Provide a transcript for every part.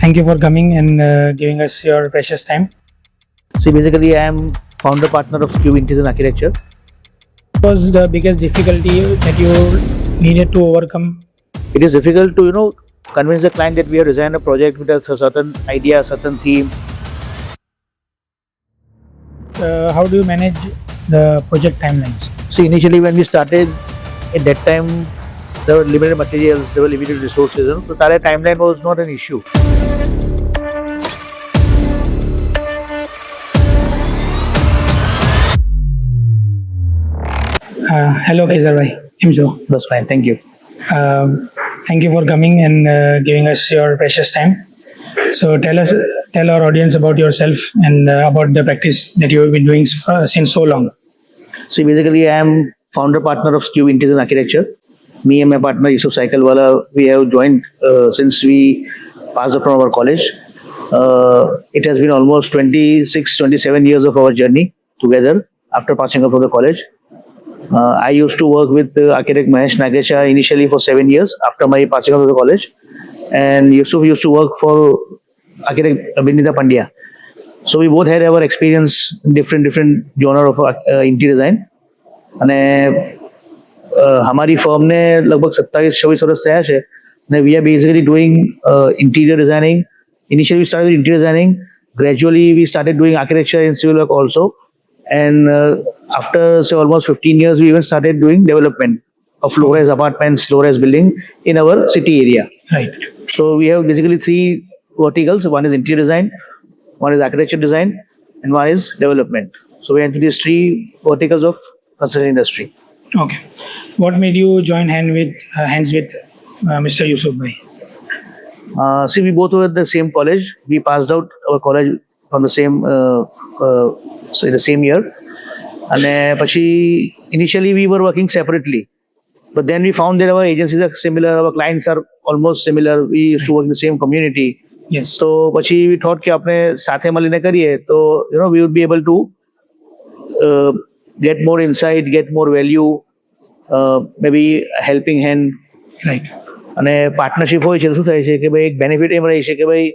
Thank you for coming and giving us your precious time. See, basically, I am founder partner of Cube Interior Architecture. What was the biggest difficulty that you needed to overcome? It is difficult to convince the client that we have designed a project with a certain idea, a certain theme. How do you manage the project timelines? See, initially when we started, at that time there were limited materials, there were limited resources. So that timeline was not an issue. Hello, Kaizar bhai. Imjo. That's fine. Thank you. Thank you for coming and giving us your precious time. So tell our audience about yourself and about the practice that you have been doing since so long. See, basically, I am founder partner of Cube Interior Architecture. Me and my partner Yusuf Saikalwala, we have joined since we passed up from our college. It has been almost 26, 27 years of our journey together after passing up from the college. I used to work with architect Mahesh Nagesha initially for 7 years after my passing out of the college, and Yusuf used to work for architect Abhinita Pandya. So we both had our experience in different genre of interior design. અને हमारी firm ने लगभग 27-26 વર્ષ થયા છે અને we are basically doing interior designing. Initially we started with interior designing. Gradually we started doing architecture and civil work also. And after say almost 15 years, we even started doing development of low-rise apartments, low-rise building in our city area. Right. So we have basically 3 verticals. One is interior design, one is architecture design, and one is development. So we enter these 3 verticals of construction industry. Okay. What made you join hands with Mr. Yusuf bhai? See, we both were at the same college. We passed out our college from the same so in the same year. And initially we were working separately, but then we found that our agencies are similar, our clients are almost similar. We used to work in the same community. Yes. So we thought कि अपने साथे मलीने करिए, तो we would be able to get more insight, get more value, maybe helping hand. Right. અને partnership હોય છે તો શું થાય છે કે ભાઈ એક બેનિફિટ એમ રહે છે કે ભાઈ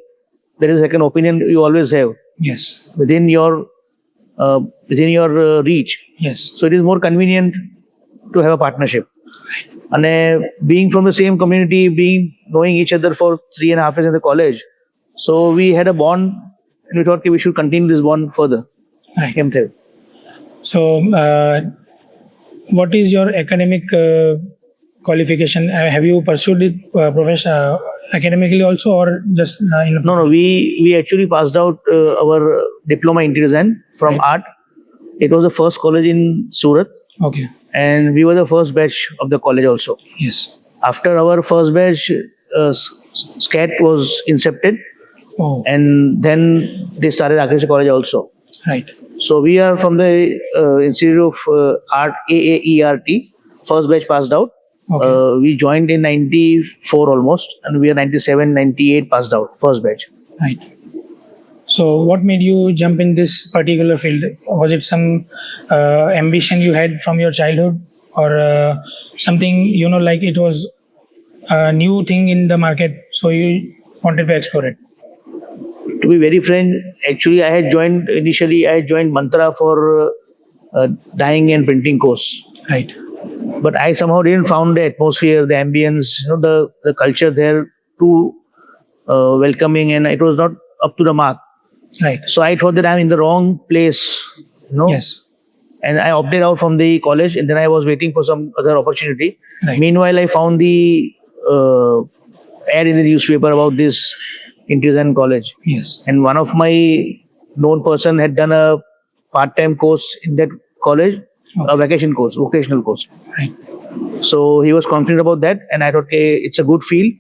there is like an opinion you always have Yes. within your reach. Yes. So it is more convenient to have a partnership. And being from the same community, knowing each other for 3.5 years in the college, so we had a bond, and we thought we should continue this bond further. Right. So, what is your academic qualification? Have you pursued it academically also, or just No. We actually passed out our diploma in interior design from Right. art. It was the first college in Surat, Okay. and we were the first batch of the college also. Yes. After our first batch, SCAT was incepted, Oh. and then they started architecture college also. Right. So we are from the Institute of Art, AAERT, first batch passed out. Okay. We joined in 94 almost, and we are 97, 98 passed out, first batch. Right. So, what made you jump in this particular field? Was it some ambition you had from your childhood, or something like it was a new thing in the market, so you wanted to explore it? To be very frank, actually I had joined Mantra for dyeing and printing course. Right. But I somehow didn't found the atmosphere, the ambience, the culture there too welcoming, and it was not up to the mark. Right. So I thought that I'm in the wrong place, Yes. and I opted out from the college, and then I was waiting for some other opportunity. Right. Meanwhile, I found the ad in the newspaper about this interior design college, Yes. and one of my known person had done a part-time course in that college, a vocational course. Right. So he was confident about that, and I thought, okay, it's a good field.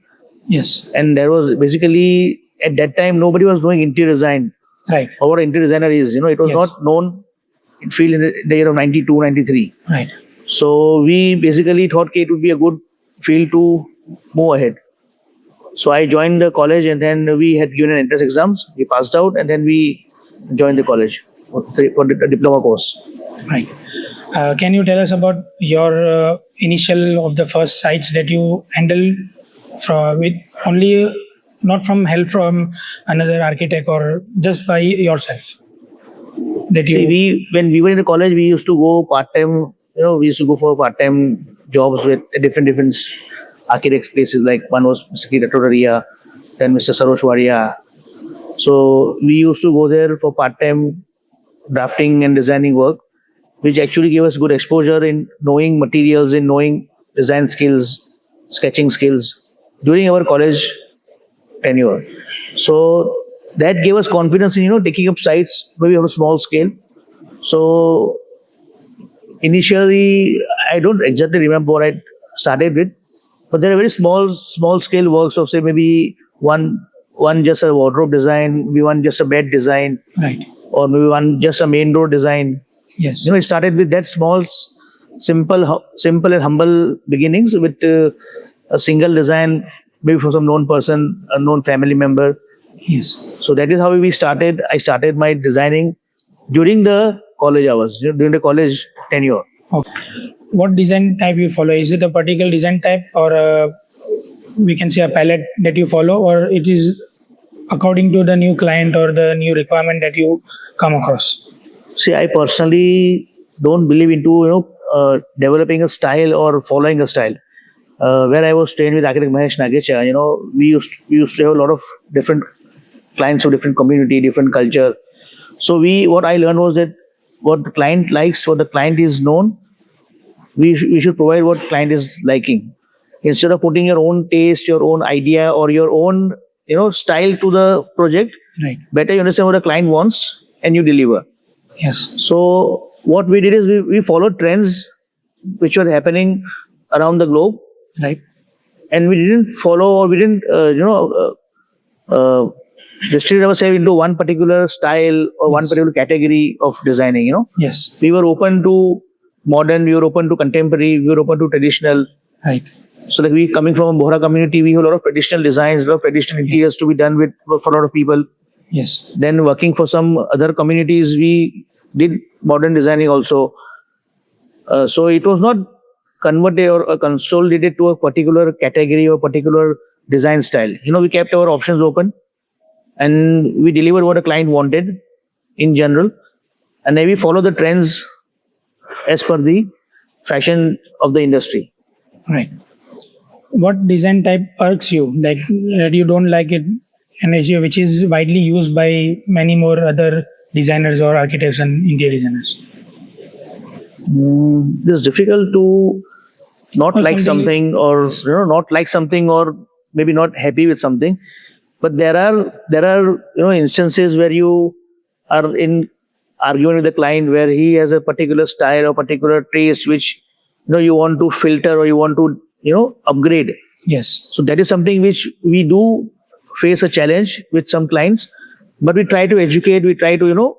Yes. And there was basically at that time nobody was doing interior design. Right. Or what an interior designer is, it was Yes. not known in field in the year of 92, 93. Right. So we basically thought it would be a good field to move ahead. So I joined the college, and then we had given an entrance exams. We passed out, and then we joined the college for the diploma course. Right. Can you tell us about your initial of the first sites that you handled with only not from help from another architect or just by yourself? That See, you when we were in the college, we used to go part time. We used to go for part time jobs with different architects places. Like one was Mr. Kiratoria, then Mr. Sarosh Waria. So we used to go there for part time drafting and designing work, which actually gave us good exposure in knowing materials, in knowing design skills, sketching skills during our college tenure. So that gave us confidence in taking up sites maybe on a small scale. So initially, I don't exactly remember what I started with, but there are very small scale works of say maybe one just a wardrobe design, maybe one just a bed design, right? or maybe one just a main door design. Yes. It started with that small, simple and humble beginnings with a single design, maybe from some known person, a known family member. Yes. So that is how we started. I started my designing during the college hours, during the college tenure. Okay. What design type you follow? Is it a particular design type, or we can say a palette that you follow, or it is according to the new client or the new requirement that you come across? See, I personally don't believe into developing a style or following a style. Where I was trained with architect Mahesh Nagecha, we used to have a lot of different clients of different community, different culture. So what I learned was that what the client likes, what the client is known, we should provide what client is liking. Instead of putting your own taste, your own idea, or your own style to the project, Right. better you understand what the client wants and you deliver. Yes. So what we did is we followed trends which were happening around the globe, Right. and we didn't follow or we didn't restrict ourselves into one particular style or one Yes. particular category of designing. Yes. We were open to modern, we were open to contemporary, we were open to traditional. Right. So like we coming from a Bohra community, we have a lot of traditional designs, a lot of traditional interiors to be done with for a lot of people. Yes. Then working for some other communities, we did modern designing also. So it was not converted or consolidated to a particular category or particular design style. We kept our options open and we delivered what a client wanted in general. And then we follow the trends as per the fashion of the industry. Right. What design type irks you? Like that you don't like it, and which is widely used by many more other designers or architects and interior designers. It's difficult to not Or like something- something or not like something or maybe not happy with something. But there are instances where you are in argument with the client where he has a particular style or particular taste which you want to filter or you want to upgrade. Yes. So that is something which we do face a challenge with some clients, but we try to educate, we try to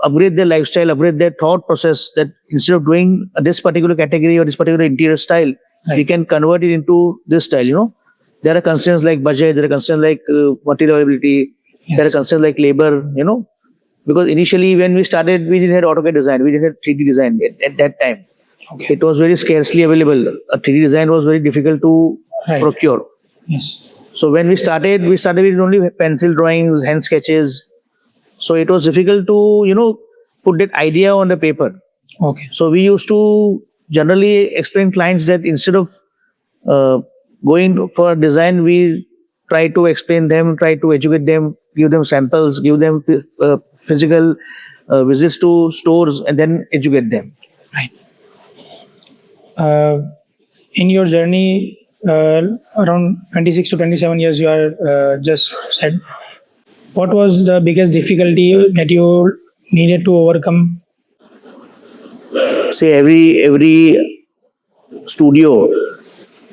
upgrade their lifestyle, upgrade their thought process, that instead of doing this particular category or this particular interior style, we Right. can convert it into this style. There are concerns like budget, there are concerns like material availability, there are Yes. concerns like labor, because initially when we started, we didn't have AutoCAD design, we didn't have 3D design at that time. Okay. It was very scarcely available. A 3D design was very difficult to Right. procure. Yes. So when we started with only pencil drawings, hand sketches. So it was difficult to, put that idea on the paper. Okay. So we used to generally explain clients that instead of going for design, we try to explain them, try to educate them, give them samples, give them physical visits to stores, and then educate them. Right. In your journey, around 26 to 27 years, you are just said. What was the biggest difficulty that you needed to overcome? Say every studio,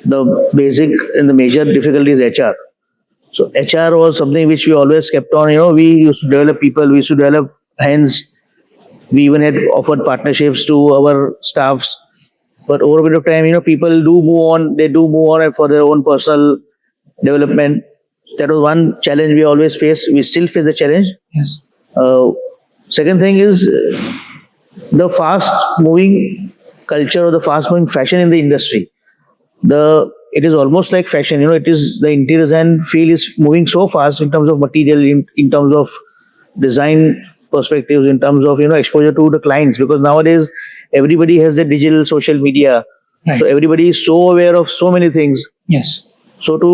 the basic and the major difficulty is HR. So HR was something which we always kept on. We used to develop people, we used to develop hands. We even had offered partnerships to our staffs. But over a period of time, people do move on. They do move on for their own personal development. That was one challenge we always face. We still face the challenge. Yes. Second thing is the fast moving culture or the fast moving fashion in the industry. The it is almost like fashion. You know, it is the interior design field is moving so fast in terms of material, in terms of design perspectives, in terms of, you know, exposure to the clients, because nowadays everybody has their digital social media. Right. So everybody is so aware of so many things. Yes. So to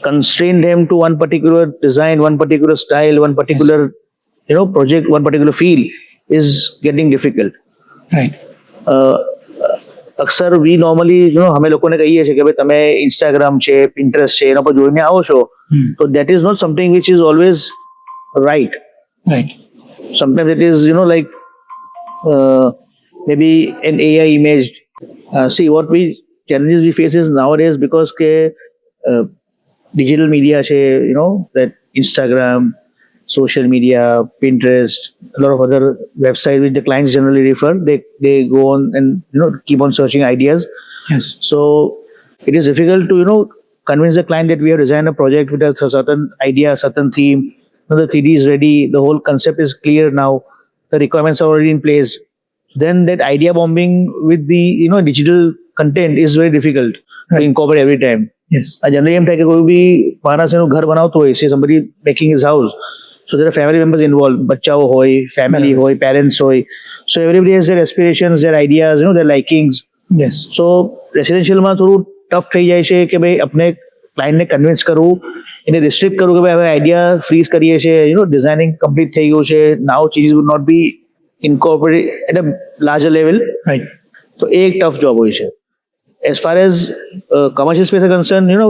constrain them to one particular design, one particular style, one particular, you know, project, one particular field is getting difficult. Right. Akshar we normally you know અમે લોકોને કહીએ છીએ કે ભાઈ તમે Instagram છે, Pinterest છે, એના પર જોઈને આવો છો, તો that is not something which is always right. Right. Sometimes it is, you know, like maybe an AI image. See, what challenges we face is nowadays, because digital media છે, you know, that Instagram, social media, Pinterest, a lot of other websites which the clients generally refer, they go on and, you know, keep on searching ideas. Yes. So it is difficult to, you know, convince the client that we have designed a project with a certain idea, certain theme. Now the 3D is ready, the whole concept is clear now, the requirements are already in place. Then that idea bombing with the, you know, digital content is very difficult to incorporate every time. Yes. Generally એમ થાય કે કોઈ બી માણસ એનું ઘર બનાવતો હોય છે, somebody making his house, so there are family members involved, બચ્ચાઓ હોય, family હોય, parents હોય, so everybody has their aspirations, their ideas, you know, their likings. Yes. So રેસિડેન્શિયલમાં થોડું ટફ થઈ જાય છે કે ભાઈ આપણે ક્લાયન્ટને કન્વિન્સ કરવું, એને રિસ્ટ્રિક્ટ કરવું કે ભાઈ હવે આઈડિયા ફ્રીઝ કરીએ છીએ, યુ નો, ડિઝાઇનિંગ કમ્પ્લીટ થઈ ગયું છે, now cheese would not be incorporate at a larger level. Right. તો એ એક ટફ જોબ હોય છે. As far as commercial space are concerned, you know,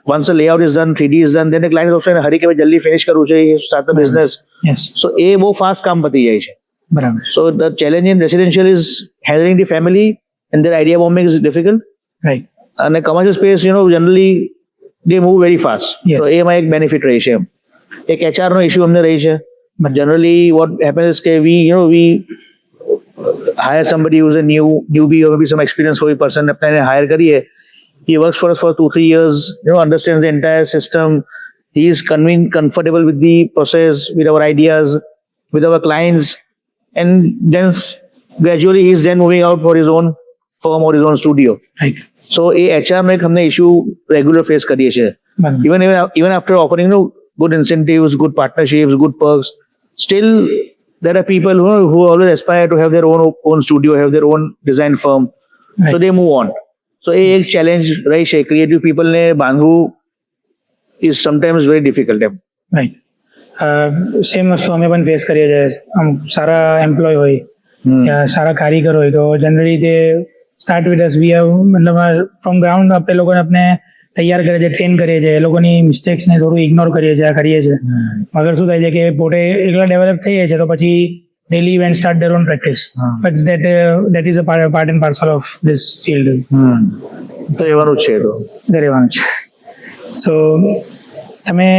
once the layout is done, 3D is done, then the client is also in a hurry કે ભાઈ જલ્દી finish કરવું છે, start the business. Yes. So એ બહુ fast કામ પતી જાય છે. બરાબર. So the challenge in residential is handling the family and their idea bombing is difficult. Right. And a commercial space, you know, generally they move very fast. Yes. So એમાં એક benefit રહી છે. એક HR નો issue અમને રહી છે. But generally what happens is કે we hire somebody who's a newbie or maybe some experienced person, अपने hire करिए. He works for us for 2-3 years, you know, understands the entire system. He is comfortable with the process, with our ideas, with our clients, and then gradually he is then moving out for his own firm or his own studio. Right. So a HR में हमने issue regular face करिए છે. બરાબર. Even after offering, you know, good incentives, good partnerships, good perks, still there are people who always aspire to have their own studio, have their own design firm. Right. So they move on. So a challenge રહી છે. Creative people ને બાંધવું is sometimes very difficult. Right. Same વસ્તુ અમે પણ face કરીએ છીએ. આમ સારા એમ્પ્લોય હોય, સારા કારીગર હોય, તો જનરલી તે start with us, we have, મતલબ ફ્રોમ ગ્રાઉન્ડ અપ એ લોકોને આપણે તૈયાર કરે છે, ટ્રેન કરીએ છીએ, એ લોકોની મિસ્ટેક્સને થોડું ઇગ્નોર કરીએ છીએ, કરીએ છીએ. મગર શું થાય છે કે પોતે એકલા ડેવલપ થઈ જાય છે, તો પછી they leave and start their own practice. But that is a part and parcel of this field. તો રહેવાનું છે. તો રહેવાનું છે. સો તમે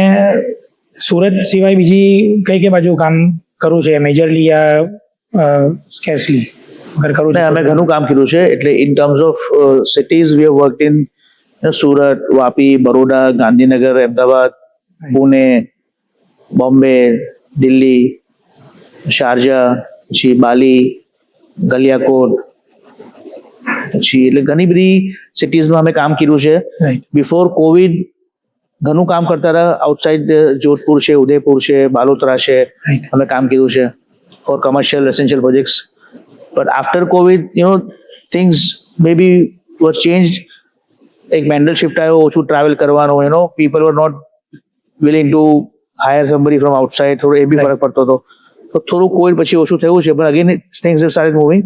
સુરત સિવાય બીજી કઈ બાજુ કામ કરવું છે મેજરલી યા સ્કેર્સલી? અગર કરવું છે. અમે ઘણું કામ કર્યું છે. એટલે in terms of cities we have worked in Surat, Vapi, Baroda, Gandhinagar, Ahmedabad, Pune, Bombay, Delhi, Sharjah, પછી બાલી, ગલિયાકોટ, પછી એટલે ઘણી બધી સિટીઝમાં અમે કામ કર્યું છે. બિફોર કોવિડ ઘણું કામ કરતા હતા. આઉટસાઇડ જોધપુર છે, ઉદયપુર છે, બાલોતરા છે, અમે કામ કર્યું છે for commercial residential projects. But after Covid, you know, things maybe was changed. એક મેન્ટલ શિફ્ટ આવ્યો, ઓછું ટ્રાવેલ કરવાનો, you know, people were not willing to hire somebody from outside. થોડો એ બી ફરક પડતો હતો. તો થોડું કોવિડ પછી ઓછું થયું છે. પણ again things have started moving.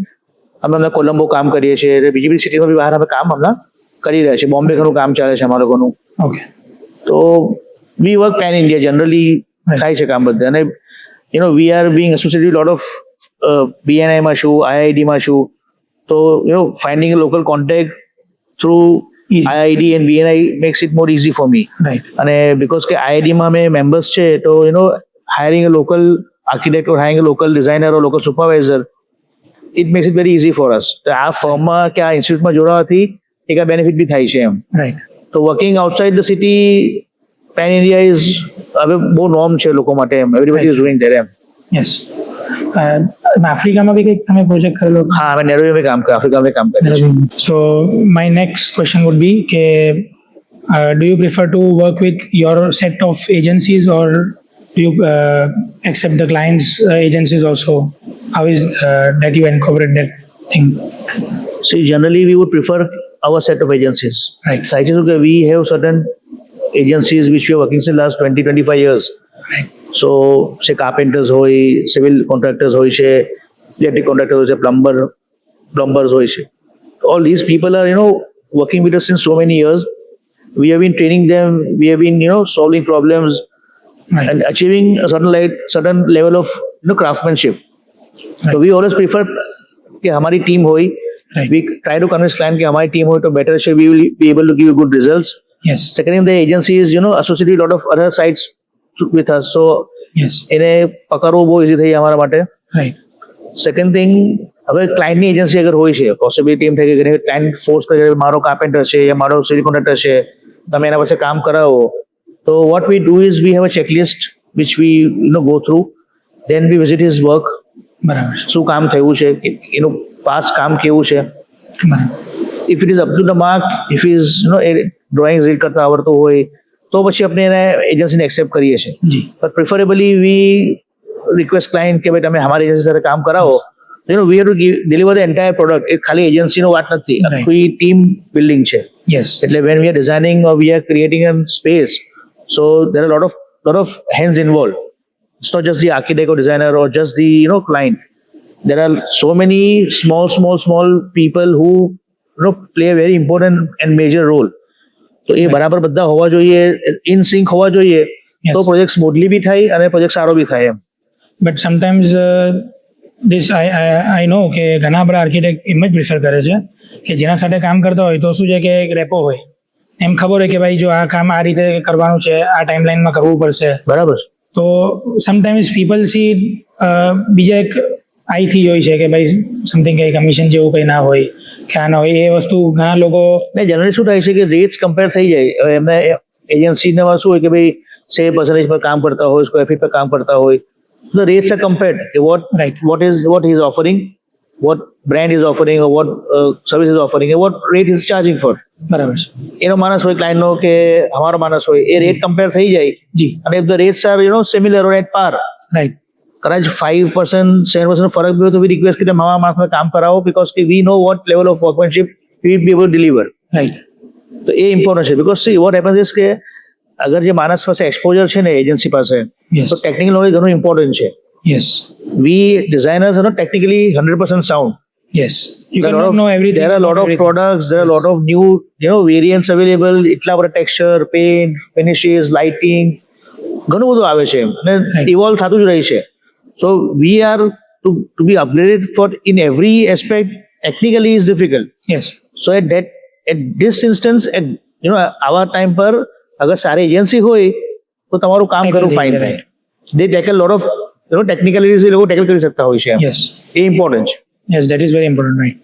અમે હમણાં કોલંબો કામ કરીએ છીએ, બીજી બધી સિટીમાં બી બહાર અમે કામ હમણાં કરી રહ્યા છીએ. બોમ્બે ઘણું કામ ચાલે છે અમારા લોકોનું. ઓકે. તો વી વર્ક પેન ઇન્ડિયા, જનરલી થાય છે કામ બધે. અને you know, we are being associated with lot of BNI માં છું, IIT માં છું. તો you know, finding a local contact through IIT and BNI makes it more easy for me. Right. અને બીકોઝ કે IIT માં અમે મેમ્બર્સ છે, તો you know, hiring a local architect or hiring a local designer or local supervisor, it makes it very easy for us. તો આ ફર્મમાં કે આ ઇન્સ્ટિટ્યૂટમાં જોડાવાથી એક આ બેનિફિટ બી થાય છે એમ. રાઈટ. તો working outside the city pan India is હવે બહુ નોર્મ છે લોકો માટે એમ. એવરીબડી ઇઝ ડુઇંગ ધેર એમ. યસ. આફ્રિકામાં બી કંઈક તમે પ્રોજેક્ટ કરેલો? हाँ मैं नैरोबी में काम कर अफ्रीका में काम कर સો my next question would be કે do you prefer to work with your set of agencies or do you accept the clients agencies also? How is that you incorporate that thing? See, generally we would prefer our set of agencies. Right. So I think that we have certain agencies which we are working since last 20-25 years. Right. So say carpenters hoy, civil contractors hoy છે, electric contractors hoy છે, plumbers hoy છે. All these people are working with us since so many years. We have been training them. We have been solving problems Right. and achieving a certain level of craftsmanship. Right. So we always prefer कि हमारी team होई. Right. We try to convince client कि हमारी team होई तो better से we will be able to give you good results. Yes. Second thing, the agency is associated with a lot of other sites with us. So Yes. એને પકડવું બહુ easy થઈ જાય અમારા માટે. Right. સેકન્ડ થિંગ, હવે ક્લાયન્ટની agency અગર હોય છે, પોસિબિલિટી એમ થાય કે ક્લાયન્ટ ફોર્સ કરે મારો કાર્પેન્ટર છે યા મારો સિવિલ કોન્ટ્રાક્ટર છે, તમે એના પાસે કામ કરાવો, તો what we do is we have a checklist which we go through, then we visit his work, બરાબર છે. શું કામ થયું છે, એનું પાસ કામ કેવું છે. બરાબર. If it is up to the mark, if is drawing read કરતા આવડતું હોય તો પછી આપણે એને એજન્સીને એક્સેપ્ટ કરીએ છીએ. જી. But preferably we request client કે ભાઈ તમે અમારી એજન્સી સાથે કામ કરાવો. We have to deliver the entire product. એ ખાલી એજન્સીનો વાત નથી, Right. આખી ટીમ બિલ્ડિંગ છે. Yes. એટલે when we are designing or we are creating a space, so there are lot of hands involved. It's not just the architect or designer or just the client. There are so many small people who play a very important and major role. તો એ બરાબર બધા હોવા જોઈએ, in sink હોવા જોઈએ, તો project smoothly બી થાય અને પ્રોજેક્ટ સારો બી થાય એમ. But sometimes this I know કે ઘણા બધા આર્કિટેક્ટ એમ જ પ્રિફર કરે છે કે જેના સાથે કામ કરતા હોય તો શું છે કે એક રેપો હોય, એમ ખબર હોય કે ભાઈ જો આ કામ આ રીતે કરવાનું છે, આ ટાઈમલાઈનમાં કરવું પડશે. બરાબર. તો સમટાઈમ્સ પીપલ સી બીજા એક આઈથી હોય છે કે ભાઈ સમથિંગ કંઈ કમિશન જેવું કંઈ ના હોય કે આ ના હોય, એ વસ્તુ ઘણા લોકો ને જનરલી શું થાય છે કે રેટ્સ કમ્પેર થઈ જાય. હવે એમને એજન્સીમાં શું હોય કે ભાઈ 6% પર કામ કરતા હોય, સ્ક્વેર ફીટ પર કામ કરતા હોય, the rates are compared. What he is offering, what brand is offering, or what service is offering, and what rate is charging for. બરાબર છે. એનો માણસ હોય, ક્લાયન્ટનો કે અમારો માણસ હોય, એ રેટ કમ્પેર થઈ જાય. જી. અને if the rates are similar or at par, right. કદાચ 5% 7% ફરક બી હોય તો we request કે મારા માણસને કામ કરાવો, because we know what level of workmanship we will be able to deliver. Right. તો એ ઇમ્પોર્ટન્ટ છે. because see what happens is કે અગર જે માણસ પાસે એક્સપોઝર છે ને એજન્સી પાસે, Yes. તો ટેકનિકલ નોલેજ ઘણું ઇમ્પોર્ટન્ટ છે. Yes. We designers are not technically 100% sound. Yes. You There are cannot know everything. There are a lot of products, there are a lot of new variants available. એટલા બધા texture, paint, finishes, lighting, ઘણું બધું આવે છે અને Right. Evolve થતું જ રહે છે. So we are to be upgraded for in every aspect. Technically is difficult. Yes. So at this instance, at our time પર અગર સારી એજન્સી હોય તો તમારું કામ Tackle કરવું થઈ ફાઇન જાય. થાય. They tackle lot of technicalities એ લોકો ટેકલ કરી શકતા હોય છે. Yes. એ ઇમ્પોર્ટન્ટ છે. Yes, that is very important, right?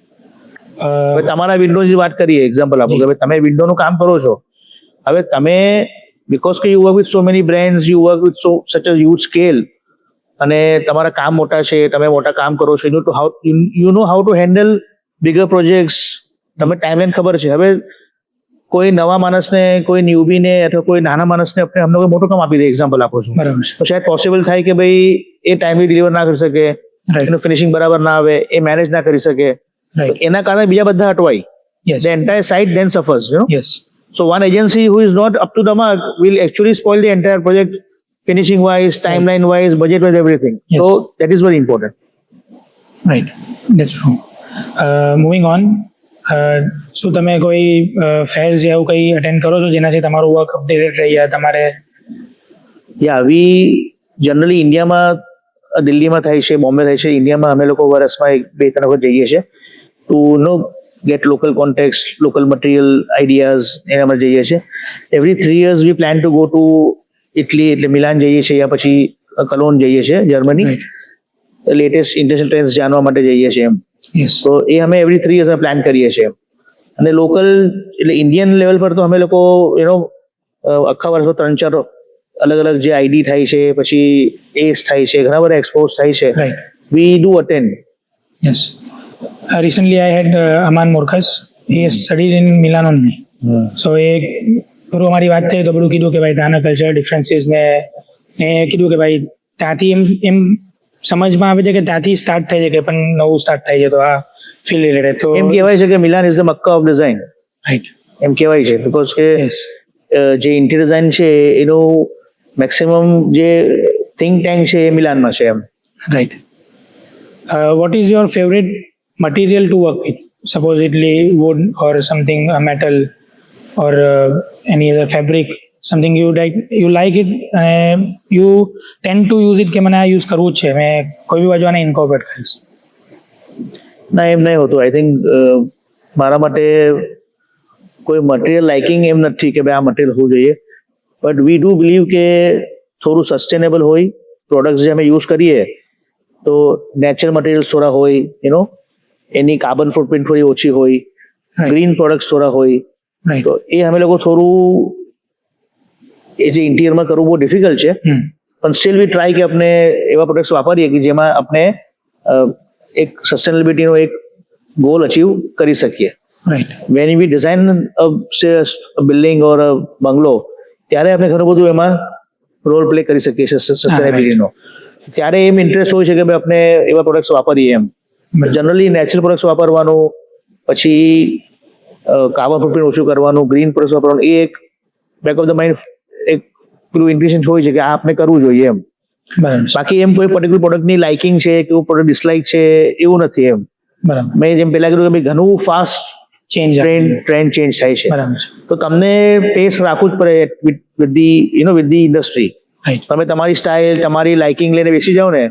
હવે તમારા વિન્ડોની વાત કરીએ, એક્ઝામ્પલ આપો કે તમે વિન્ડોનું કામ કરો છો. હવે તમે બીકોઝ કે you work with so many brands, you work with such a huge scale, અને તમારા કામ મોટા છે, તમે મોટા કામ કરો છો, you know how to handle bigger projects, તમે ટાઈમલાઈન ખબર છે. હવે કોઈ નવા માણસને, કોઈ ન્યૂબીને અથવા કોઈ નાના માણસને અમને કોઈ મોટું કામ આપી દે, એક્ઝામ્પલ આપો છું, બરાબર છે. તો શાયદ પોસિબલ થાય કે ભાઈ એ ટાઈમલી ડિલિવર ના કરી શકે, Right. એનું ફિનિશિંગ બરાબર ના આવે, એ મેનેજ ના કરી શકે, Right. એના કારણે બીજા બધા અટવાય. Yes. The entire site then suffers. Yes. So one agency who is not up to the mark will actually spoil the entire project, finishing wise, timeline wise, budget wise, everything. Yes. So that is very important. Right. That's true. Moving on. શું તમે કોઈ fares એવું કંઈ attend કરો છો જેનાથી તમારું work updated રહી જાય તમારે? Yeah, we generally ઇન્ડિયામાં, દિલ્હીમાં થાય છે, બોમ્બે થાય છે, ઇન્ડિયામાં અમે લોકો વર્ષમાં 2-3 વખત જઈએ છીએ two get local context, local material ideas, એને અમે જઈએ છીએ. Every 3 years we plan to go to Italy, એટલે મિલાન જઈએ છીએ યા પછી કલોન જઈએ છીએ, Germany. Right. Latest international trends જાણવા માટે જઈએ છીએ એમ. Yes. તો એ અમે એવરી 3 years પ્લાન કરીએ છીએ. અને લોકલ એટલે ઇન્ડિયન લેવલ પર તો અમે લોકો આખા વર્ષમાં 3-4 અલગ અલગ જે આઈડી થાય છે, પછી એસ થાય છે, ઘણા બધા એક્સપોઝ થાય છે. Right. we do attend. Yes. Recently, I had Aman Morkhas. He has studied in Milan only. So એ થોડું અમારી વાત થઈ તો બધું કીધું કે ભાઈ ત્યાંના કલ્ચરલ ડિફરન્સીસ ને કીધું કે ભાઈ ત્યાંથી એમ સમજમાં આવે છે કે ત્યાંથી સ્ટાર્ટ થાય છે કે પણ નવું સ્ટાર્ટ થાય છે તો આ ફીલ રિલેટેડ તો એમ કહેવાય છે કે Milan is the Mecca of design, right. એમ કહેવાય છે, બીકોઝ કે યસ. જે ઇન્ટિરિયર ડિઝાઇન છે એનું મેક્સિમમ જે થિંક ટેન્ક છે એ મિલાનમાં છે એમ. Right. What is your favorite material to work with? Supposedly wood or something, a metal or any other fabric, something you like it, you tend to use it કે મને આ use કરવું જ છે, મેં કોઈ બી બાજુ આને ઇન્કોર્પોરેટ કરીશ. ના, એમ નહીં હોતું. આઈ થિંક મારા માટે કોઈ મટીરિયલ લાઇકિંગ એમ નથી કે ભાઈ આ મટીરિયલ હોવું જોઈએ, બટ વી ડુ બિલીવ કે થોડું સસ્ટેનેબલ હોય. પ્રોડક્ટ્સ જે અમે યુઝ કરીએ તો નેચરલ મટીરિયલ્સ થોડા હોય, એની કાર્બન ફૂટપ્રિન્ટ થોડી ઓછી હોય, ગ્રીન પ્રોડક્ટ્સ થોડા હોય. Right. તો એ અમે લોકો થોડું એ જે ઇન્ટિરિયરમાં કરવું બહુ ડિફિકલ્ટ છે, પણ સ્ટીલ વી ટ્રાય કે આપણે એવા પ્રોડક્ટ્સ વાપરીએ કે જેમાં આપણે એક સસ્ટેનેબિલિટીનો એક ગોલ અચીવ કરી શકીએ. Right. When we design building or bungalow, ત્યારે આપણે ઘણું બધું એમાં રોલ પ્લે કરી શકીએ છીએ સસ્ટેનેબિલિટીનો. ત્યારે એમ ઇન્ટરેસ્ટ હોય છે કે ભાઈ આપણે એવા પ્રોડક્ટ્સ વાપરીએ એમ. જનરલી નેચરલ પ્રોડક્ટ્સ વાપરવાનું, પછી કાર્બન ફૂટપ્રિન્ટ ઓછું કરવાનું, ગ્રીન પ્રોડક્ટ્સ વાપરવાનું, એ એક બેક ઓફ ધ માઇન્ડ એક પેલું ઇન્ટ્યુશન હોય છે કે આ આપણે કરવું જોઈએ એમ. બરાબર. બાકી એમ કોઈ પર્ટિક્યુલર પ્રોડક્ટની લાઇકિંગ છે કે પ્રોડક્ટ ડિસલાઇક છે એવું નથી એમ. બરાબર. મેં જેમ પહેલા કીધું કે ભાઈ ઘણું ફાસ્ટ ચેન્જ ટ્રેન્ડ ચેન્જ થાય છે. બરાબર છે. તો તમને ટેસ્ટ રાખવું જ પડે વિથ ધી ઇન્ડસ્ટ્રી. રાઈટ. તમે તમારી સ્ટાઇલ, તમારી લાઇકિંગ લઈને બેસી જાઓ ને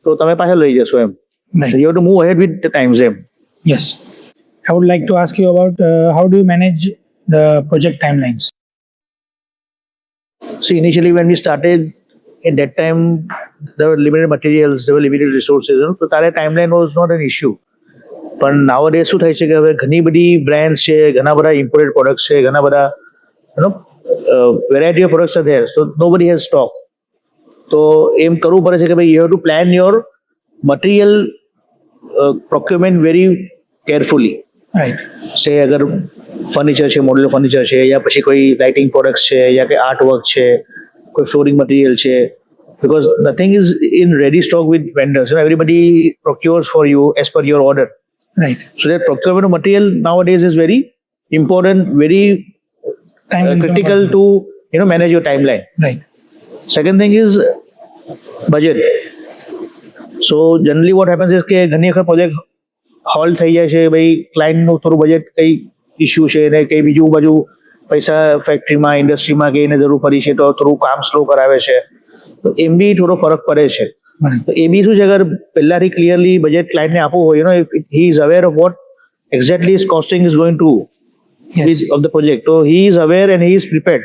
તો તમે પાછળ લઈ જશો એમ. Right. You have to move ahead with the times M. Yes. I would like to ask you about how do you manage the project timelines? See, initially when we started, at that time there were limited materials, there were limited resources, so તારે timeline was not an issue. પણ nowadays શું થાય છે કે હવે ઘણી બધી brands છે, ઘણા બધા ઇમ્પોર્ટેડ પ્રોડક્ટ્સ છે, ઘણા બધા variety of products are there, so nobody has stock. તો એમ કરવું પડે છે કે ભાઈ you have to plan your material procurement very carefully. Right. સે અગર ફર્નિચર છે, મોડ્યુલર ફર્નિચર છે, યા પછી કોઈ લાઇટિંગ પ્રોડક્ટ્સ છે, યા કે આર્ટ વર્ક છે, કોઈ ફ્લોરિંગ મટીરિયલ છે, because nothing is in ready stock with vendors. Everybody procures for you as per your order. Right. So that procurement of material nowadays is very important, very critical to manage your timeline. Right. Second thing is budget. So generally what happens is કે ઘણી વખત project hold થઈ જાય છે, ભાઈ ક્લાયન્ટનું થોડું budget કંઈ issue છે ને કંઈ બીજું બાજુ પૈસા ફેક્ટરીમાં ઇન્ડસ્ટ્રીમાં કે એને જરૂર પડી છે તો થોડું કામ સ્લો કરાવે છે, તો એમ બી થોડો ફરક પડે છે. તો એ બી શું છે, અગર પહેલાથી ક્લિયરલી બજેટ ક્લાયન્ટને આપવું હોય, he is aware of what exactly is costing is going to of the project, તો he is aware and he is prepared.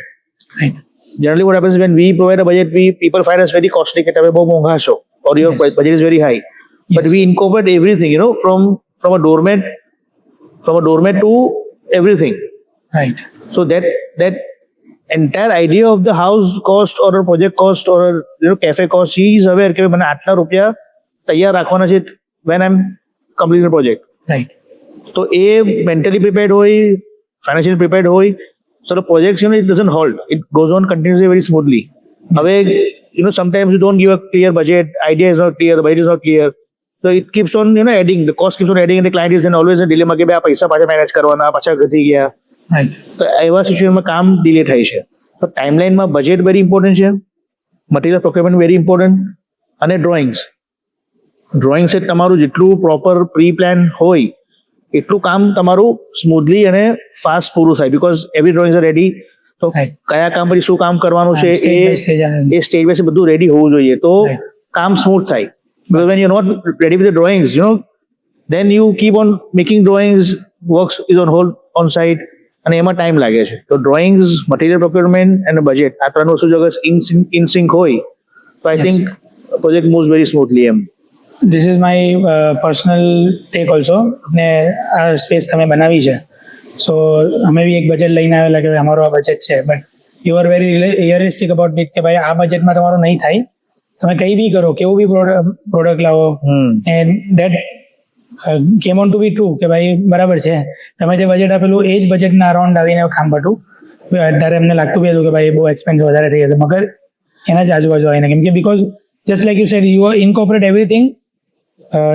Right. Generally what happens when we provide a budget, people find us very costly કે તમે બહુ મોંઘા છો or your budget is very high. But we incorporate everything, from a doormat to everything. Right. So that entire idea of the house cost or a project cost or cafe cost, he is aware કે મને આટલા રૂપિયા તૈયાર રાખવાના છે when I'm completing the project. Right. તો એ mentally prepared હોય, financially prepared હોય, so the project it doesn't halt, it goes on continuously very smoothly. હવે sometimes you don't give a clear budget, idea is not clear, the budget is not clear, so it keeps on adding, the cost keeps on adding, and the client is then always a dilemma કે ભાઈ આ પૈસા પાછા manage કરવાના, પાછા ઘટી ગયા. Right. તો એવા સિચ્યુએશનમાં કામ ડિલે થાય છે. તો ટાઈમલાઇનમાં બજેટ વેરી ઇમ્પોર્ટન્ટ છે, મટીરિયલ પ્રોક્યોરમેન્ટ વેરી ઇમ્પોર્ટન્ટ, અને ડ્રોઈંગ્સ એ તમારું જેટલું પ્રોપર પ્રી પ્લાન હોય એટલું કામ તમારું સ્મૂથલી અને ફાસ્ટ પૂરું થાય, because every drawings are ready. તો કયા કામ પછી શું કામ કરવાનું છે એ સ્ટેજ બાય બધું રેડી હોવું જોઈએ, તો કામ સ્મૂથ થાય. Because when you're not ready with the drawings, then you keep on making drawings, works is on hold on site, અને એમાં ટાઈમ લાગે છે. તો ડ્રોઈંગ્સ, મટીરિયલ પ્રોક્યોરમેન્ટ અને બજેટ, આ ત્રણ વસ્તુ જો ઇન સિંક હોય તો I think project moves very smoothly એમ. This is my personal take also. આપણે આ સ્પેસ તમે બનાવી છે, સો અમે બી એક બજેટ લઈને આવેલા કે અમારો આ બજેટ છે, but you are very realistic about it કે ભાઈ આ બજેટમાં તમારું નહીં થાય, તમે કંઈ બી કરો, કેવું બી પ્રોડક્ટ લાવો, એન્ડ ધેટ કેમ ઓન ટુ બી ટ્રુ કે ભાઈ બરાબર છે, તમે જે બજેટ આપેલું એ જ બજેટના અરાઉન્ડ આવીને કામ પટું. ત્યારે એમને લાગતું બી હતું કે ભાઈ બહુ એક્સપેન્સ વધારે થઈ જશે, મગર એના જ આજુબાજુ આવીને, કેમ કે because just like you said you incorporate everything,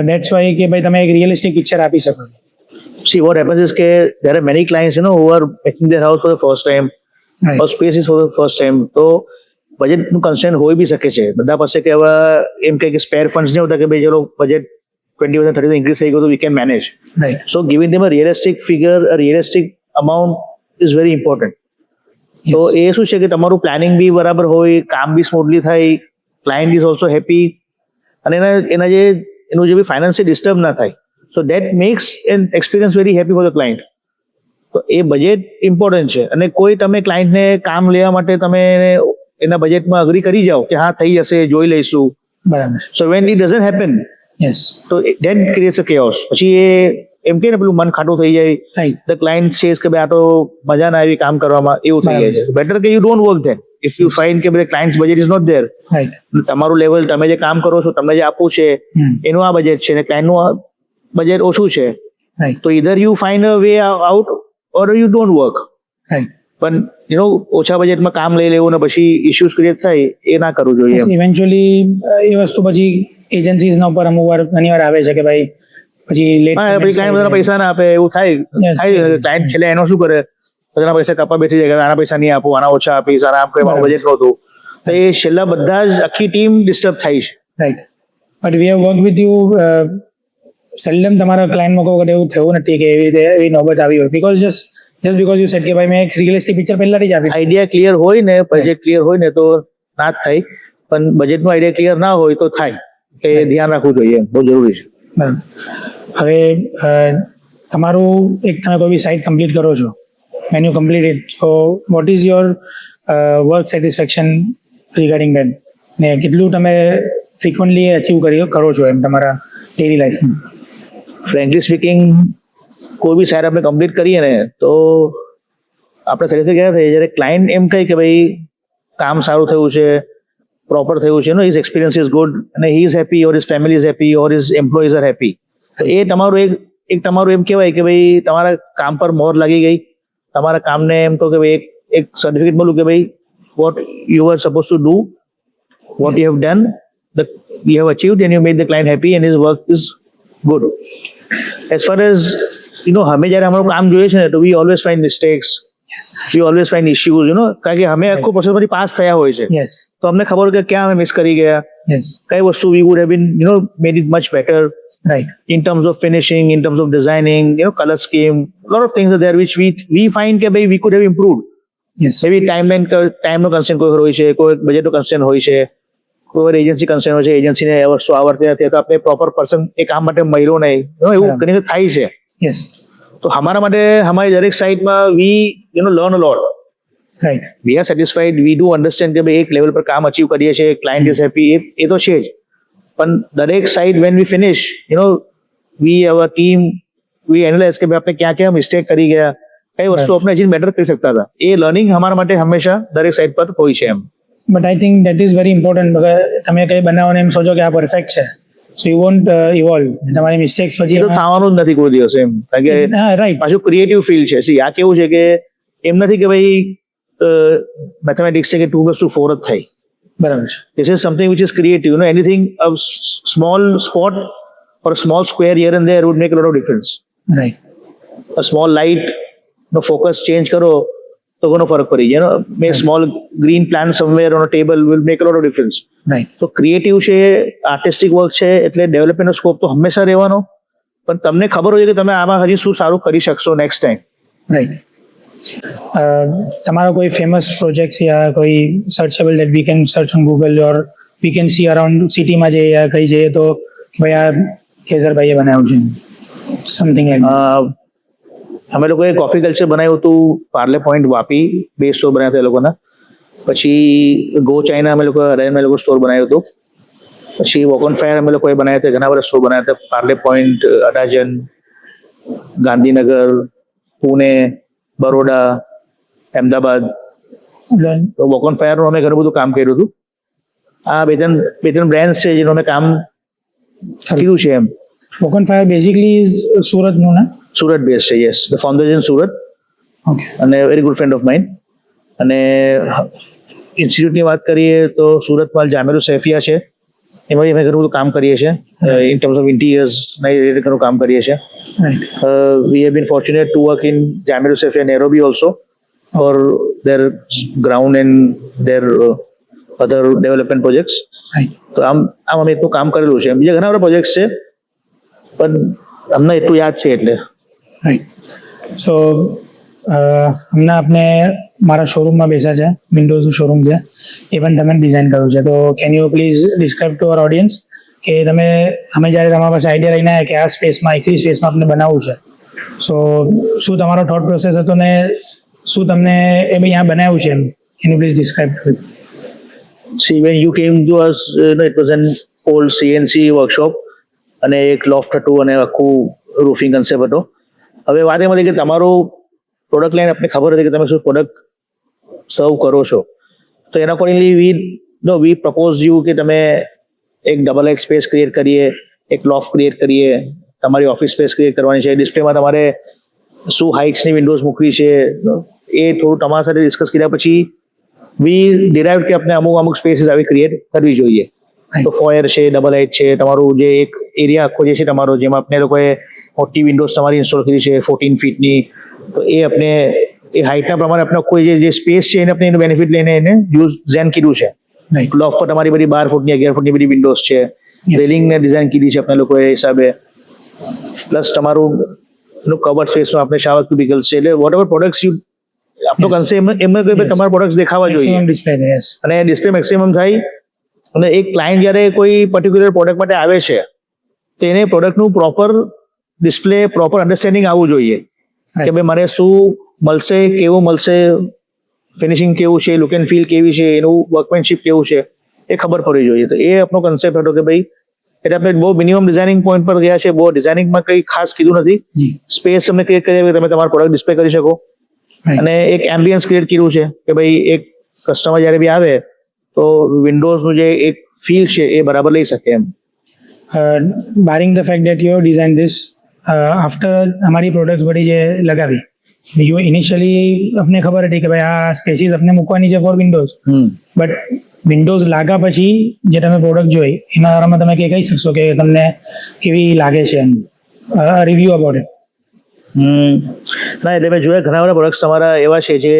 that's why કે ભાઈ તમે એક રિયલિસ્ટિક પિક્ચર આપી શકો. See, what happens is કે there are many clients, who are making their house for the first time, Right. or space is for the first time. તો બજેટનું concern હોઈ બી શકે છે બધા પાસે, કે હવે એમ કે સ્પેર ફંડ્સ નહીં હોતા કે ભાઈ ચલો બજેટ 20% 30% ઇન્ક્રીઝ થઈ ગયું તો we can manage. Right. So giving them a realistic figure, a realistic amount is very important. તો એ શું છે કે તમારું પ્લાનિંગ બી બરાબર હોય, કામ બી સ્મૂથલી થાય, ક્લાયન્ટ ઇઝ ઓલ્સો હેપી, અને એના જે એનું જે બી ફાઇનાન્શિયલ ડિસ્ટર્બ ના થાય. So that makes an experience very happy for the client. તો એ બજેટ ઇમ્પોર્ટન્ટ છે. અને કોઈ તમે ક્લાયન્ટને કામ લેવા માટે તમે એના બજેટમાં અગ્રી કરી જાઓ કે હા થઈ જશે, જોઈ લઈશું, બરાબર. So when it doesn't happen, yes. તો ધેટ ક્રિએટ્સ અ કેઓસ. પછી એ એમ કે ને પેલું મન ખાટું થઈ જાય, રાઈટ. ધ ક્લાયન્ટ સેઝ કે ભાઈ આ તો મજા ના આવી કામ કરવામાં, એવું થઈ જાય છે. બેટર કે you don't work then. If you find કે ભાઈ client budget is not there, right. તમારું લેવલ, તમે જે કામ કરો છો, તમને જે આપવું છે એનું આ બજેટ છે ને ક્લાયન્ટનું બજેટ ઓછું છે, રાઈટ. તો either you find a way out or you don't work. Right. પણ ઓછા બજેટમાં કામ લઈ લેવું ને પછી ઇશ્યુઝ ક્રિએટ થાય, એ ના કરવું જોઈએ. ઇવેન્ચ્યુઅલી એ વસ્તુ પછી એજન્સીઝના ઉપર અમુક વાર ઘણી વાર આવે છે કે ભાઈ પછી લેટ, હા, પછી ક્લાયન્ટ બધાના પૈસા ના આપે, એવું થાય. Yes. ક્લાયન્ટ છેલ્લે એનો શું કરે, બધાના પૈસા કપા બેઠી જાય, આના પૈસા નહીં આપું, આના ઓછા આપીશ, આના આમ કે બરાબર. બજેટ નહોતું. તો એ છેલ્લા બધા જ આખી ટીમ ડિસ્ટર્બ થાય છે. Right. But we have work with you. Seldom તમારા ક્લાયન્ટમાં કોઈ વખત એવું થયું નથી કે એવી રીતે એવી નોબત આવી હોય, because just because you sad કે ભાઈ મેં એક રિયલિસ્ટિક પિક્ચર પહેલાથી જ આપી. આઈડિયા ક્લિયર હોય ને, બજેટ ક્લિયર હોય ને તો ના જ થાય, પણ બજેટનો આઈડિયા ક્લિયર ના હોય તો થાય. એ ધ્યાન રાખવું જોઈએ, બહુ જરૂરી છે. બરાબર. હવે તમારું એક તમે કોઈ બી સાઇટ કમ્પ્લીટ કરો છો, when you complete it, so what is your work satisfaction regarding that, ને કેટલું તમે ફ્રિકવન્ટલી અચીવ કરો છો એમ તમારા ડેલી લાઈફમાં? ફ્રેન્કલી સ્પીકિંગ, કોઈ બી સાઇટ આપણે કમ્પ્લીટ કરીએ ને તો આપણે સરેથી ક્યારે થઈએ, જ્યારે ક્લાયન્ટ એમ કહે કે ભાઈ કામ સારું થયું છે, પ્રોપર થયું છે, હિઝ એક્સપિરિયન્સ ઇઝ ગુડ, અને he is happy, or his family is happy, or his employees are happy. તો એ તમારું એક તમારું એમ કહેવાય કે ભાઈ તમારા કામ પર મોહર લાગી ગઈ, તમારા કામને એમ તો કે ભાઈ એક સર્ટિફિકેટ મળ્યું કે ભાઈ what you are suppose to do, what you have done, you have achieved and you made the client happy and his work is good. As far as હમે જ્યારે અમારું કામ જોઈએ છે ને, તો we always find mistakes, we always find issues, કારણ કે અમે આખું પ્રોસેસ માંથી પાસ થયા હોય છે, યસ. તો અમને ખબર હોય કે ક્યાં અમે મિસ કરી ગયા, યસ. કઈ વસ્તુ we would have been made it much better right. in terms of finishing, in terms of designing, color scheme, a lot of things are there which we find કે ભાઈ we could have improved. Yes. maybe ટાઈમનો concern કોઈ હોય છે, કોઈ બજેટનો concern હોય છે, કોઈ એજન્સી કન્સર્ન હોય છે, એજન્સીને એ વસ્તુ આવડતી નથી, તો આપણે પ્રોપર પર્સન એ કામ માટે મળ્યો નહીં, એવું ઘણી વખત થાય છે. યસ. તો અમારા માટે અમારી દરેક સાઇટમાં we learn a lot. Right. We are satisfied, we do understand કે ભાઈ એક લેવલ પર કામ અચીવ કરીએ છીએ, ક્લાયન્ટ ઇઝ હેપી, એ તો છે જ. પણ દરેક site when we finish, we our team, we analyze કે ભાઈ આપણે ક્યાં ક્યાં મિસ્ટેક કરી ગયા, કઈ વસ્તુ આપણે હજી બેટર કરી શકતા હતા. એ લર્નિંગ અમારા માટે હંમેશા દરેક સાઇટ પર હોય છે એમ. But I think that is very important. તમે કંઈ બનાવોને એમ સોચો કે આ પરફેક્ટ છે, સો યુ વોન્ટ ઇવોલ્વ. તમારી મિસ્ટેક્સ પછી એ તો થવાનું જ નથી કોઈ દિવસ એમ, કારણ કે હા, રાઈટ. પાછું ક્રિએટિવ ફીલ્ડ છે. સી આ કેવું છે કે એમ નથી કે ભાઈ મેથેમેટિક્સ છે કે 2+2 4 જ થાય. બરાબર છે. This is something which is creative. Anything, a small spot or a small square here and there would make a lot of difference. Right. A small light, focus change karo, તો ઘણો ફરક પડી જાય. Make small green plant somewhere on a table will make a lot of difference. Right. તો creative છે, artistic work છે, એટલે ડેવલપમેન્ટનો scope તો હંમેશા રહેવાનો, પણ તમને ખબર હોય કે તમે આમાં હજી શું સારું કરી શકશો નેક્સ્ટ ટાઈમ. રાઈટ. તમારો કોઈ ફેમસ પ્રોજેક્ટ યા કોઈ searchable that we can search on Google or we can see around સિટીમાં જઈએ યા કઈ જઈએ તો ભાઈ આ કેઝરભાઈએ બનાવ્યું છે, સમથિંગ લાઈક? અમે લોકોએ કોફી કલ્ચર બનાવ્યું હતું, પાર્લે પોઈન્ટ વાપી 2 સ્ટોર બનાવ્યા હતા એ લોકોના. પછી ગો ચાઇના અમે લોકો સ્ટોર બનાવ્યું હતું. પછી વોક ઓન ફાયર અમે લોકોએ બનાવ્યા હતા, ઘણા બધા સ્ટોર બનાવ્યા હતા, પાર્લે પોઈન્ટ, અડાજન, ગાંધીનગર, પુણે, બરોડા, અમદાવાદ. તો વોક ઓન ફાયરનું અમે ઘણું બધું કામ કર્યું હતું. આ બે ત્રણ બ્રાન્ડ્સ છે જેનું અમે કામ કર્યું છે એમ. Open Fire basically is Surat નું ને? સુરત બેઝ છે, yes. The founder in Surat Okay. અને very good friend of mind. અને ઇન્સ્ટિટ્યૂટની વાત કરીએ તો સુરતમાં જામેરુ સેફિયા છે, એમાં અમે ઘણું બધું કામ કરીએ છીએ ઇન ટર્મ્સ ઓફ ઇન્ટિરિયર્સના રીતે ઘણું કામ કરીએ છીએ. Right. We have been fortunate to work in Jameru Sephia Nairobi also for their ground and their other development projects. Right. તો આમ અમે એટલું કામ કરેલું છે. બીજા ઘણા બધા પ્રોજેક્ટ્સ છે પણ અમને એટલું યાદ છે એટલે. Right. So હમણાં આપણે મારા શોરૂમમાં બેસ્યા છે, વિન્ડોઝનું શોરૂમ છે, એ પણ તમે ડિઝાઇન કર્યું છે. તો can you please describe to our audience કે અમે જ્યારે તમારા પાસે આઈડિયા લઈને આવ્યા કે આ સ્પેસમાં એકલી સ્પેસમાં આપણે બનાવવું છે, સો શું તમારો થોટ પ્રોસેસ હતો ને શું તમને એમ અહીંયા બનાવ્યું છે એમ? Can you please describe? See, when you came to us, it was an old CNC workshop અને એક લોફ્ટ હતું અને આખું રૂફિંગ કન્સેપ્ટ હતો. હવે વાત એમ હતી કે તમારું પ્રોડક્ટ લાઈન આપણે ખબર હતી કે તમે શું પ્રોડક્ટ સર્વ કરો છો, તો એના અકોર્ડિંગલી વી પ્રપોઝ યુ કે તમે એક ડબલ એક્સ સ્પેસ ક્રિએટ કરીએ, એક લોફ્ટ ક્રિએટ કરીએ, તમારી ઓફિસ સ્પેસ ક્રિએટ કરવાની છે, ડિસ્પ્લેમાં તમારે શું હાઇટ્સની વિન્ડોઝ મૂકવી છે એ થોડું તમારા સાથે ડિસ્કસ કર્યા પછી વી ડિરાઇવ કે આપણે અમુક સ્પેસીસ આવી ક્રિએટ કરવી જોઈએ. તો ફોયર છે, ડબલ હાઇટ છે, તમારું જે એક એરિયા આખો જે છે તમારો, જેમાં આપણે લોકોએ મોટી વિન્ડોઝ તમારી ઇન્સ્ટોલ કરી છે 14 ફીટની, તો એ આપણે એ હાઇટના પ્રમાણે આપણે કોઈ જે સ્પેસ છે એને આપણે એનું બેનિફિટ લઈને એને યુઝ ડિઝાઇન કર્યું છે. લોક પર તમારી બધી 12 ફૂટની 11 ફૂટની બધી વિન્ડોઝ છે, રેલિંગને ડિઝાઇન કરી છે આપણે લોકોએ હિસાબે, પ્લસ તમારું કવર સ્પેસનું આપણે શાવર ક્યુબિકલ્સ છે. એટલે વોટ એવર પ્રોડક્ટ્સ યુ આપણો કન્સેપ્ટ એમને કહ્યું કે તમારા પ્રોડક્ટ્સ દેખાવા જોઈએ અને ડિસ્પ્લે મેક્સિમમ થાય. અને એક ક્લાયન્ટ જ્યારે કોઈ પર્ટિક્યુલર પ્રોડક્ટ માટે આવે છે તો એને પ્રોડક્ટનું પ્રોપર ડિસ્પ્લે, પ્રોપર અન્ડરસ્ટેન્ડિંગ આવવું જોઈએ કે ભાઈ મારે શું મળશે, કેવું મળશે, ફિનિશિંગ કેવું છે, લુક એન્ડ ફીલ કેવી છે, એનું વર્કમેનશીપ કેવું છે એ ખબર પડવી જોઈએ. તો એ આપણો કન્સેપ્ટ હતો કે ભાઈ એટલે આપણે બહુ મિનિમમ ડિઝાઇનિંગ પોઈન્ટ પર ગયા છે, બહુ ડિઝાઇનિંગમાં કંઈ ખાસ કીધું નથી. સ્પેસ તમને ક્રિએટ કરી તમે તમારો પ્રોડક્ટ ડિસ્પ્લે કરી શકો અને એક એમ્બિયન્સ ક્રિએટ કર્યું છે કે ભાઈ એક કસ્ટમર જ્યારે બી આવે તો વિન્ડોઝનું જે એક ફીલ છે એ બરાબર લઈ શકે એમ. Barring the fact that you design this after અમારી પ્રોડક્ટ્સ બધી જે લગાવી, યુ ઇનિશિયલી આપને ખબર હતી કે ભાઈ આ સ્પેસીસ આપણે મૂકવાની છે ફોર વિન્ડોઝ, બટ વિન્ડોઝ લાગ્યા પછી જે તમે પ્રોડક્ટ જોઈ એના બારામાં તમે કહી શકશો કે તમને કેવી લાગે છે એમ, રિવ્યુ અબાઉટ ઇટ? ના, એટલે મેં જોયા ઘણા બધા પ્રોડક્ટ્સ તમારા એવા છે જે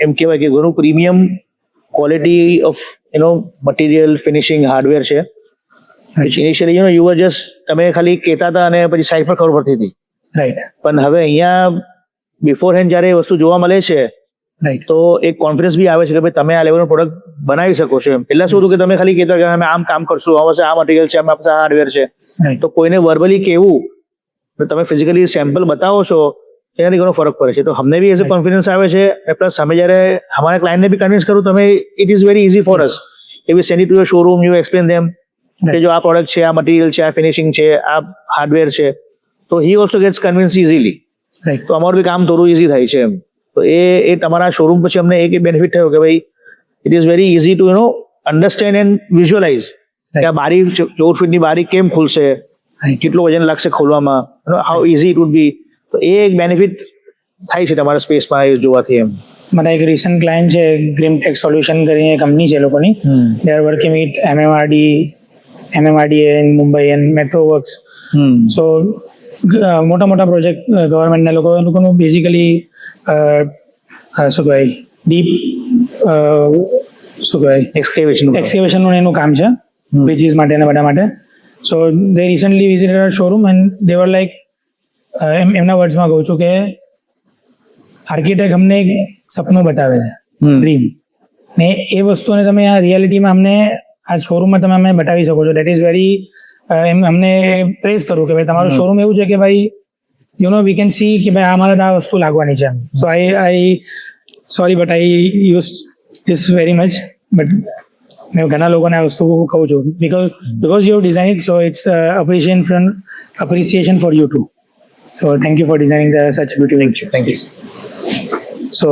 એમ કહેવાય કે ઘણું premium quality of material, finishing, hardware છે. ઇનિશિયલી યુ વર જસ્ટ તમે ખાલી કહેતા હતા અને પછી સાઈડ પર ખબર પડતી હતી. રાઈટ. પણ હવે અહીંયા બિફોર હેન્ડ જ્યારે એ વસ્તુ જોવા મળે છે તો એક કોન્ફિડન્સ બી આવે છે કે ભાઈ તમે આ લેવલનો પ્રોડક્ટ બનાવી શકો છો. પહેલા શું હતું કે તમે ખાલી કહેતા કે અમે આમ કામ કરશું, આ પાસે આ મટીરિયલ છે, આ હાર્ડવેર છે, તો કોઈને વર્બલી કહેવું તમે ફિઝિકલી સેમ્પલ બતાવો છો એનાથી ઘણો ફરક પડે છે. તો અમને બી એઝ અ કોન્ફિડન્સ આવે છે, પ્લસ અમે જ્યારે અમારા ક્લાયન્ટને બી કન્વિન્સ કરું તમે it is very easy for us કે we send it to your showroom, you explain them કે જો આ પ્રોડક્ટ છે, આ મટીરિયલ છે, આ ફિનિશિંગ છે, આ હાર્ડવેર છે, તો he also gets convince easily. તો અમારું બી કામ થોડું ઇઝી થાય છે એમ. તો એ તમારા શોરૂમ પછી અમને એક બેનિફિટ થયો કે ભાઈ it is very easy to understand and visualise કે આ બારી 14 ફીટની બારી કેમ ખુલશે, કેટલું વજન લાગશે ખોલવામાં, how easy it would be. તો એ એક બેનિફિટ થાય છે તમારા સ્પેસમાં એ જોવાથી એમ. મારા એક રિસન્ટ ક્લાયન્ટ છે, ગ્રીમટેક સોલ્યુશન કરીને કંપની છે લોકોની, they are working with MMRDA in Mumbai and metro works. So મોટા મોટા પ્રોજેક્ટ ગવર્મેન્ટના લોકોનું બેઝિકલી શું કહેવાય ડીપ શું કહેવાય એક્સકેવેશનનું એનું કામ છે, બ્રિજીસ માટે અને બધા માટે. So they recently visited our showroom and they were like, એમના વર્ડ્સમાં કહું છું કે આર્કિટેક્ટ અમને એક સપનું બતાવે છે, ડ્રીમ, ને એ વસ્તુને તમે આ રિયાલિટીમાં અમને આ શોરૂમમાં તમે અમને બતાવી શકો છો. દેટ ઇઝ વેરી એમ અમને પ્રેઝ કરું કે ભાઈ તમારું શોરૂમ એવું છે કે ભાઈ વી કેન સી કે ભાઈ અમારે આ વસ્તુ લાગવાની છે. So I sorry but I use this very much, but મેં ઘણા લોકોને આ વસ્તુ કહું છું because you have designed it, so it's appreciation for you too. So thank you for designing such beautiful pictures. Thank you. So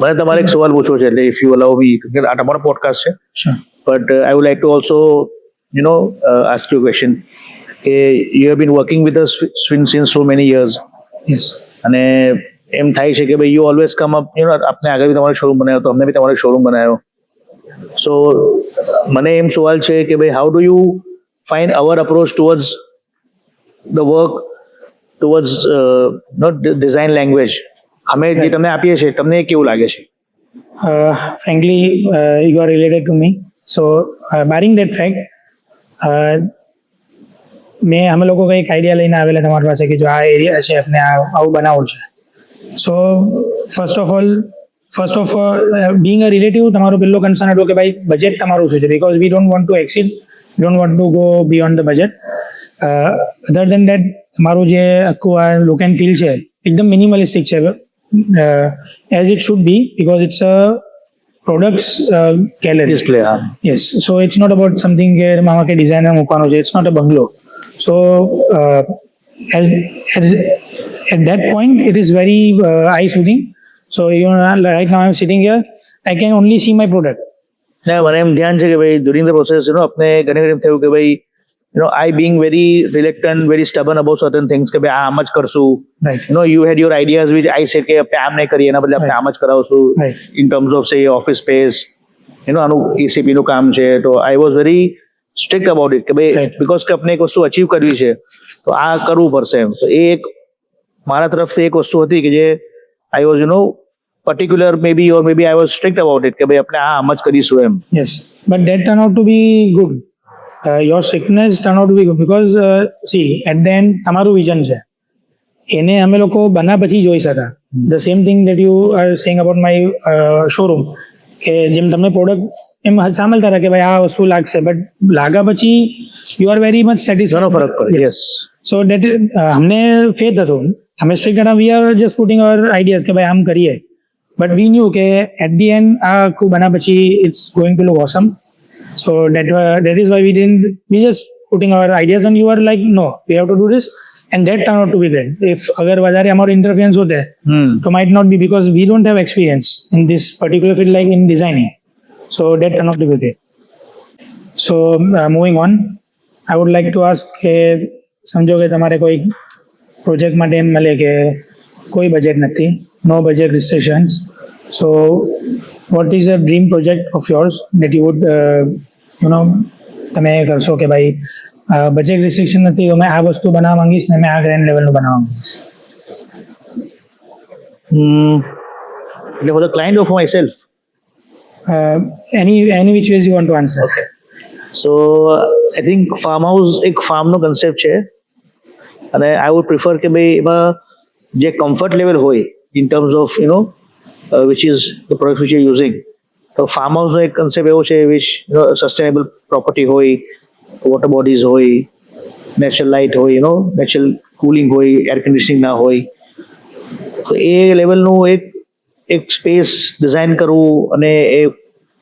મને તમારે એક સવાલ પૂછવો છે, એટલે ઇફ યુ અલાઉ મી, કે આ તમારો પોડકાસ્ટ છે, Sure. but I would like to also, ask you a question. You have been working with us since so many years. Yes. અને એમ થાય છે કે ભાઈ યુ ઓલવેઝ કમ અપ, આપને આગળ બી તમારો શોરૂમ બનાવ્યો, તો અમને બી તમારો શોરૂમ બનાવ્યો. સો મને એમ સવાલ છે કે ભાઈ how do you find our approach towards the work, towards not design language. અમે જે તમને આપીએ છીએ તમને કેવું લાગે છે? Frankly, you are related to me. So, barring that fact, અમે લોકો કંઈક આઈડિયા લઈને આવેલા તમારી પાસે કે જો આ એરિયા છે આપણે આવું બનાવવું છે. So first of being a relative, તમારો પહેલો કન્સર્ન હતો કે ભાઈ બજેટ તમારું શું છે, because we don't want to exceed, we don't want to go beyond the budget. Other than that તમારું જે આખું આ લુક એન્ડ ફીલ છે એકદમ મિનિમલિસ્ટિક છે, as it should be, because it's a products gallery. Display. Yes, so it's not about something કે આમાં કે ડિઝાઇનર મૂકવાનું છે, it's not a bungalow. So, as at that point, it is very eye-soothing. So, right now I'm sitting here, I can only see my product. ના, મને એમ ધ્યાન છે કે ભાઈ ડ્યુરિંગ ધ પ્રોસેસ આપણે ઘણી વખત એમ થયું કે ભાઈ I being very reluctant, very stubborn about certain things, કે ભાઈ આમ જ કરશું. Right. You had your ideas which I said કે આપણે આમ નહીં કરીએ, એના બદલે આપણે આમ જ કરાવશું. Right. ઇન ટર્મ્સ ઓફ સે ઓફિસ સ્પેસ, આનું ECP નું કામ છે, તો I was very strict about it કે ભાઈ Right. બિકોઝ કે આપણે એક વસ્તુ અચીવ કરવી છે તો આ કરવું પડશે એમ. તો એ એક મારા તરફથી એક વસ્તુ હતી કે જે I was particular maybe I was strict about it કે ભાઈ આપણે આમ જ કરીશું એમ. Yes, but that turned out to be good. Your strictness turned out to be good because see, at the end તમારું વિઝન છે એને અમે લોકો બના પછી જોઈ શકા. The same thing that you are saying about my showroom, કે જેમ તમને પ્રોડક્ટ એમ સાંભળતા હતા કે ભાઈ આ વસ્તુ લાગશે, બટ લાગા પછી you are very much satisfied. ઘણો ફરક પડે. યસ. સો દેટ અમને ફેથ હતો, અમે સ્ટ્રિક્ટ હતા, we are just putting our ideas કે ભાઈ આમ કરીએ, બટ વી ન્યુ કે એટ ધી એન્ડ આ આખું બના પછી it's going to look awesome. So that is why we just putting our ideas and you are like no, we have to do this, and that turned out to be great. If अगर વધારે અમારો interference હોતે તો might not be, because we don't have experience in this particular field like in designing. So that turned out to be great. So moving on, I would like to ask કે સમજો કે તમારે કોઈ project માટે એમ મળે કે કોઈ budget નથી, no budget restrictions. So what is a dream project of yours that you would તમે કરશો કે ભાઈ બજેટ રિસ્ટ્રિક્શન નથી, તો મેં આ વસ્તુ બનાવવા માંગીશ ને મેં આ ગ્રેન્ડ લેવલનું બનાવવા માંગીશ? એટલે four the client of my self. any which ways you want to answer. Okay. So I think farm house એક ફાર્મનો કન્સેપ્ટ છે અને આઈ વુડ પ્રિફર કે ભાઈ એમાં જે કમ્ફર્ટ લેવલ હોય in terms of which is the product which you using. તો farm હાઉસનો એક કન્સેપ્ટ એવો છે વિચ સસ્ટેનેબલ પ્રોપર્ટી હોય, વોટર બોડીઝ હોય, નેચરલ લાઇટ હોય, નેચરલ કુલિંગ હોય, એર કન્ડિશનિંગ ના હોય. તો એ લેવલનું એક સ્પેસ ડિઝાઇન કરવું અને એ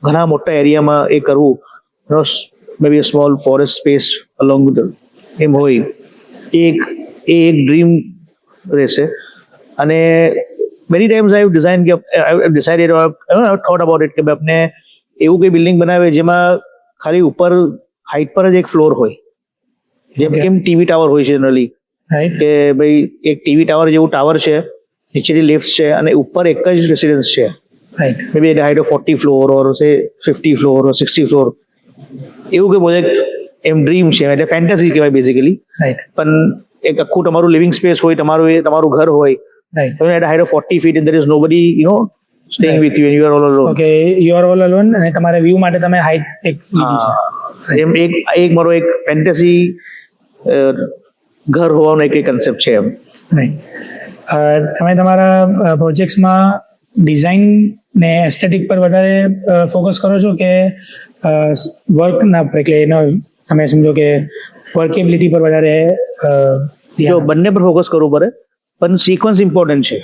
ઘણા મોટા એરિયામાં એ કરવું, may be a small forest space along with એમ હોય, એ એક ડ્રીમ રહેશે. અને મેની ટાઈમ્સ આઈ ડિઝાઇન કે આઈ ડિસાઇડેડ થોટ અબાઉટ ઇટ કે ભાઈ આપણે એવું કંઈ બિલ્ડિંગ બનાવે જેમાં ખાલી ઉપર હાઇટ પર જ એક ફ્લોર હોય, જેમ કેમ ટીવી ટાવર હોય છે જનરલી, કે ભાઈ એક ટીવી ટાવર જેવું ટાવર છે, નીચેની લિફ્ટ છે અને ઉપર એક જ રેસિડન્સ છે, મે બી એટ હાઇટ ઓફ 40 ફ્લોર ઓર સે 50 ફ્લોર ઓર 60 ફ્લોર. એવું કે પ્રોજેક્ટ એમ ડ્રીમ છે, એટલે ફેન્ટસી કહેવાય બેઝિકલી. પણ એક આખું તમારું લિવિંગ સ્પેસ હોય, તમારું ઘર હોય, at a height of 40 feet and there is nobody staying with you and you are all alone. Okay, you are all alone અને તમારા વ્યૂ માટે તમે હાઈટ એક એમ એક મારો એક ફેન્ટસી ઘર હોવાનો એક કન્સેપ્ટ છે એમ. તમે તમારા પ્રોજેક્ટ્સમાં ડિઝાઇન ને એસ્થેટિક પર વધારે ફોકસ કરો છો કે વર્કના પર, એટલે એનો તમે સમજો કે વર્કેબિલિટી પર વધારે? જો બંને પર ફોકસ કરવું પડે, પણ સિક્વન્સ ઇમ્પોર્ટન્ટ છે.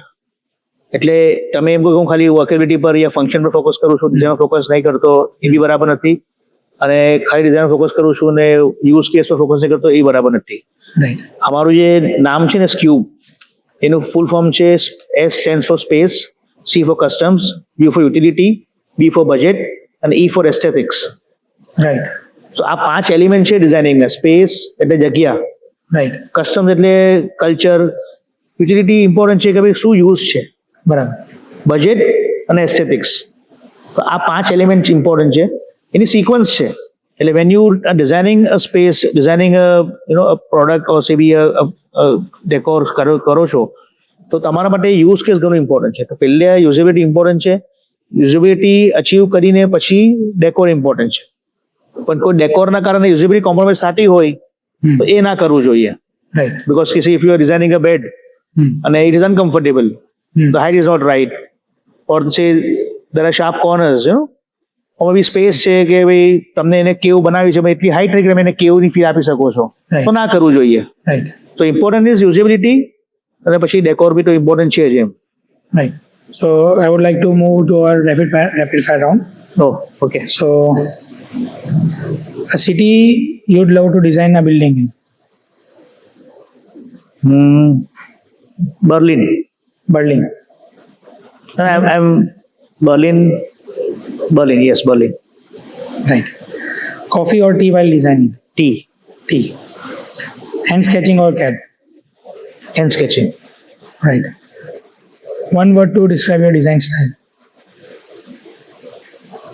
એટલે તમે એમ કહો હું ખાલી વર્કેબિલિટી પર યા ફંક્શન પર ફોકસ કરું છું, ડિઝાઇન ફોકસ નહીં કરતો, એ બી બરાબર નથી. અને ખાલી ડિઝાઇન ફોકસ કરું છું ને યુઝ કેસ પર ફોકસ નહીં કરતો, એ બરાબર નથી. અમારું જે નામ છે ને સ્ક્યુબ, એનું ફૂલ ફોર્મ છે S stands for space, C for customs, U for utility, B for budget, and E for aesthetics. Right. So આ 5 એલિમેન્ટ છે ડિઝાઇનિંગના. સ્પેસ એટલે જગ્યા, Right. કસ્ટમ્સ એટલે કલ્ચર, યુટિલિટી ઇમ્પોર્ટન્ટ છે કે ભાઈ શું યુઝ છે, બરાબર. બજેટ અને એસ્થેટિક્સ. તો આ 5 એલિમેન્ટ ઇમ્પોર્ટન્ટ છે. એની સિક્વન્સ છે. એટલે when you are designing a space, designing a product or say બી ડેકોર કરો છો, તો તમારા માટે યુઝ કેસ ઘણું ઇમ્પોર્ટન્ટ છે. તો પહેલે યુઝેબિલિટી ઇમ્પોર્ટન્ટ છે. યુઝેબિલિટી અચીવ કરીને પછી ડેકોર ઇમ્પોર્ટન્ટ છે. પણ કોઈ ડેકોરના કારણે યુઝેબિલિટી કોમ્પ્રોમાઇઝ થતી હોય તો એ ના કરવું જોઈએ. Right. Because if you are designing a bed and it is uncomfortable, the height is not right, or say there are sharp corners, or maybe space છે કે ભાઈ તમને એને કેવું બનાવી છે, એટલી હાઈટ નહીં કે તમે એને કેવની ફીલ આપી શકો છો, Right. તો ના કરવું જોઈએ. Right. તો ઇમ્પોર્ટન્ટ ઇઝ યુઝેબિલિટી અને પછી ડેકોર બી તો ઇમ્પોર્ટન્ટ છે જ એમ. Right. So I would like to move to our rapid fire round. Oh, okay. So a city you'd love to design a building in. Berlin. Berlin. I'm Berlin. Yes, Berlin. Right. Coffee or tea while designing? Tea. Tea. Hand sketching or CAD? Hand sketching. Right. One word to describe your design style.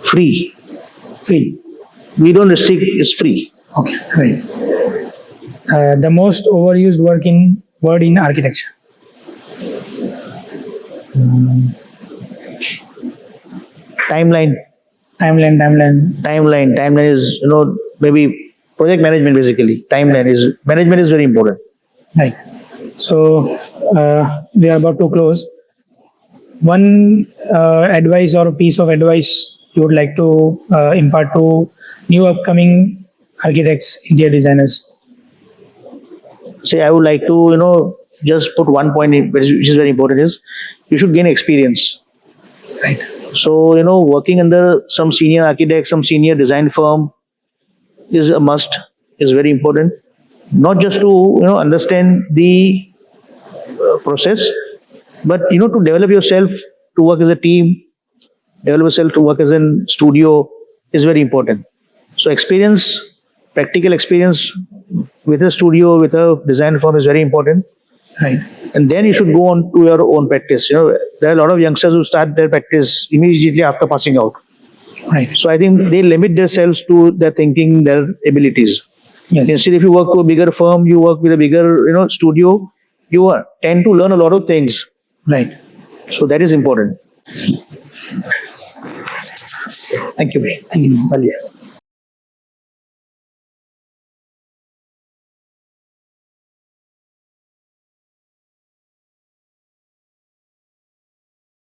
Free. Free. We don't restrict, it's free. Okay. Right. The most overused word in architecture. Timeline. Timeline is, maybe project management basically. Management is very important. Right. So we are about to close. One advice or a piece of advice you would like to impart to new upcoming architects, interior designers? Say, I would like to, just put one point in, which is very important, is you should gain experience. Right. So, working under some senior architect, some senior design firm is a must, is very important. Not just to, understand the process, but, to develop yourself, to work as a team, develop yourself to work as a studio is very important. So experience, practical experience with a studio, with a design firm is very important. Right. And then you should go on to your own practice. There are a lot of youngsters who start their practice immediately after passing out. Right. So I think they limit themselves to their thinking, their abilities. Yes. Instead, if you work to a bigger firm, you work with a bigger, studio, you tend to learn a lot of things. Right. So that is important. Thank you. Thank you.